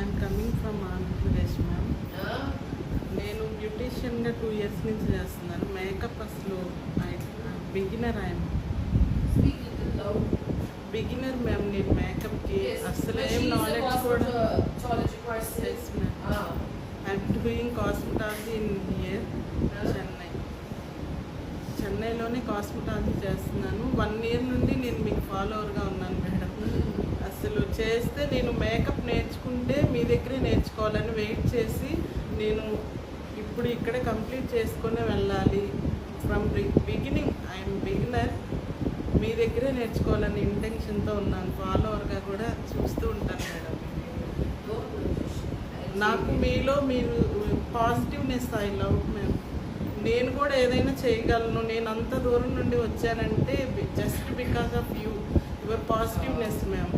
I'm coming from Andhra Pradesh ma'am. నేను బ్యూటీషియన్గా 2 years నుంచి చేస్తున్నాను. మేకప్ అసలు బిగినర్. Beginner ma'am. నేను మేకప్కి అసలు ఏం నాలెడ్జ్ కూడా. Yes ma'am. I'm doing cosmetology in here చెన్నైలోనే కాస్మెటాలజీ చేస్తున్నాను. 1 year నుండి నేను మీకు ఫాలోవర్గా ఉన్నాను మేడం. అసలు చేస్తే నేను మేకప్ నేర్చుకుంటే మీ దగ్గరే నేర్చుకోవాలని వెయిట్ చేసి నేను ఇప్పుడు ఇక్కడే కంప్లీట్ చేసుకునే వెళ్ళాలి. From beginning I'm beginner. మీ దగ్గరే నేర్చుకోవాలని ఇంటెన్షన్తో ఉన్నాను. ఫాలోవర్గా కూడా చూస్తూ ఉంటాను మేడం. నాకు మీలో మీరు పాజిటివ్నెస్ ఐ లవ్ మ్యామ్. నేను కూడా ఏదైనా చేయగలను. నేను అంత దూరం నుండి వచ్చానంటే just because of your positiveness ma'am.